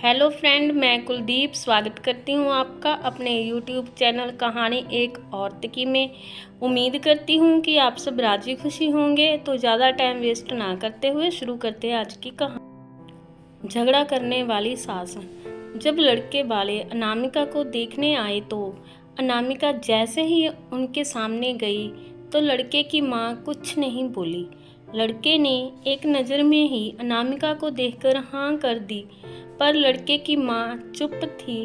Hello friend, मैं कुलदीप स्वागत करती हूँ आपका अपने यूट्यूब चैनल कहानी एक औरत की में। उम्मीद करती हूँ कि आप सब राजी खुशी होंगे। तो ज़्यादा टाइम वेस्ट ना करते हुए शुरू करते हैं आज की कहानी। झगड़ा करने वाली सास। जब लड़के वाले अनामिका को देखने आए तो अनामिका जैसे ही उनके सामने गई तो लड़के की माँ कुछ नहीं बोली। लड़के ने एक नज़र में ही अनामिका को देखकर हाँ कर दी, पर लड़के की माँ चुप थी।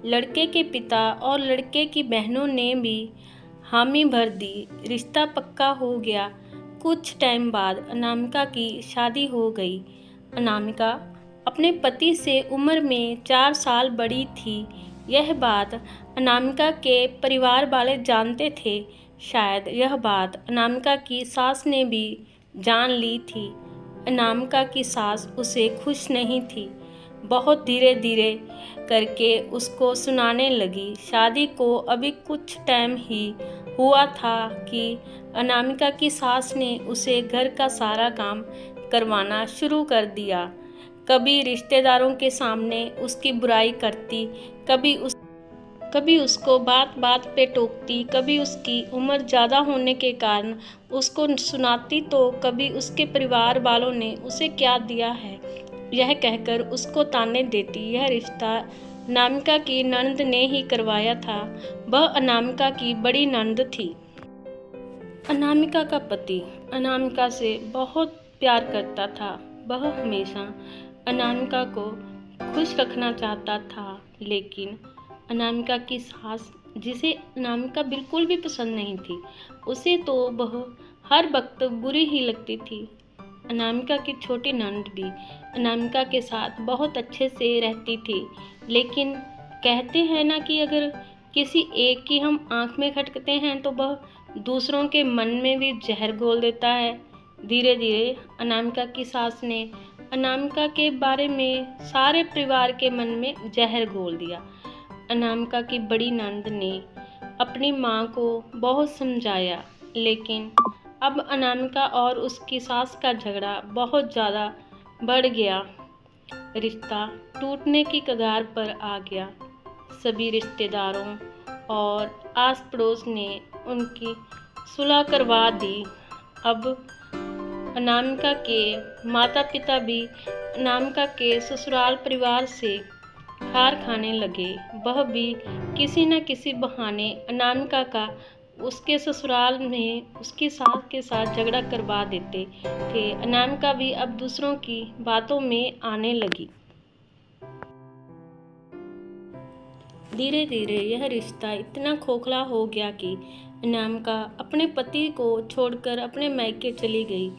लड़के के पिता और लड़के की बहनों ने भी हामी भर दी। रिश्ता पक्का हो गया। कुछ टाइम बाद अनामिका की शादी हो गई। अनामिका अपने पति से उम्र में 4 साल बड़ी थी। यह बात अनामिका के परिवार वाले जानते थे। शायद यह बात अनामिका की सास ने भी जान ली थी। अनामिका की सास उसे खुश नहीं थी। बहुत धीरे धीरे करके उसको सुनाने लगी। शादी को अभी कुछ टाइम ही हुआ था कि अनामिका की सास ने उसे घर का सारा काम करवाना शुरू कर दिया। कभी रिश्तेदारों के सामने उसकी बुराई करती, कभी उसको बात बात पे टोकती, कभी उसकी उम्र ज़्यादा होने के कारण उसको सुनाती, तो कभी उसके परिवार वालों ने उसे क्या दिया है यह कहकर उसको ताने देती। यह रिश्ता अनामिका की ननद ने ही करवाया था। वह अनामिका की बड़ी ननद थी। अनामिका का पति अनामिका से बहुत प्यार करता था। वह हमेशा अनामिका को खुश रखना चाहता था, लेकिन अनामिका की सास, जिसे अनामिका बिल्कुल भी पसंद नहीं थी, उसे तो वह हर वक्त बुरी ही लगती थी। अनामिका की छोटी ननद भी अनामिका के साथ बहुत अच्छे से रहती थी, लेकिन कहते हैं ना कि अगर किसी एक की हम आंख में खटकते हैं तो वह दूसरों के मन में भी जहर घोल देता है। धीरे धीरे अनामिका की सास ने अनामिका के बारे में सारे परिवार के मन में जहर घोल दिया। अनामिका की बड़ी ननद ने अपनी माँ को बहुत समझाया, लेकिन अब अनामिका और उसकी सास का झगड़ा बहुत ज़्यादा बढ़ गया। रिश्ता टूटने की कगार पर आ गया। सभी रिश्तेदारों और आस पड़ोस ने उनकी सुलह करवा दी। अब अनामिका के माता पिता भी अनामिका के ससुराल परिवार से खार खाने लगे। वह भी किसी न किसी बहाने अनामिका का उसके ससुराल में उसकी सास के साथ झगड़ा करवा देते थे। अनामिका भी अब दूसरों की बातों में आने लगी। धीरे धीरे यह रिश्ता इतना खोखला हो गया कि अनामिका अपने पति को छोड़कर अपने मायके चली गई।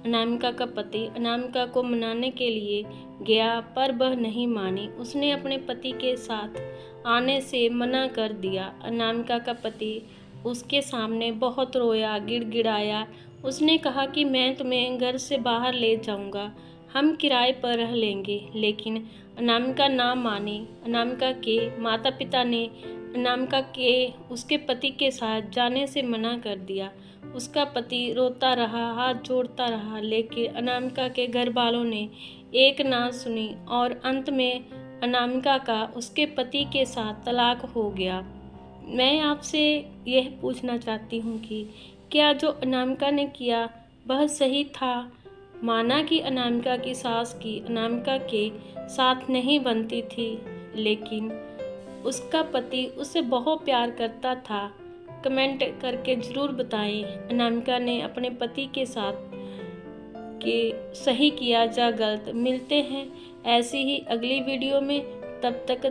अनामिका का पति अनामिका को मनाने के लिए गया, पर वह नहीं मानी। उसने अपने पति के साथ आने से मना कर दिया। अनामिका का पति उसके सामने बहुत रोया, गिड़गिड़ाया। उसने कहा कि मैं तुम्हें घर से बाहर ले जाऊंगा, हम किराए पर रह लेंगे, लेकिन अनामिका ना मानी। अनामिका के माता पिता ने अनामिका के उसके पति के साथ जाने से मना कर दिया। उसका पति रोता रहा, हाथ जोड़ता रहा, लेकिन अनामिका के घर वालों ने एक ना सुनी और अंत में अनामिका का उसके पति के साथ तलाक हो गया। मैं आपसे यह पूछना चाहती हूँ कि क्या जो अनामिका ने किया वह सही था? माना कि अनामिका की सास की अनामिका के साथ नहीं बनती थी, लेकिन उसका पति उसे बहुत प्यार करता था। कमेंट करके ज़रूर बताएं, अनामिका ने अपने पति के साथ के सही किया या गलत। मिलते हैं ऐसी ही अगली वीडियो में, तब तक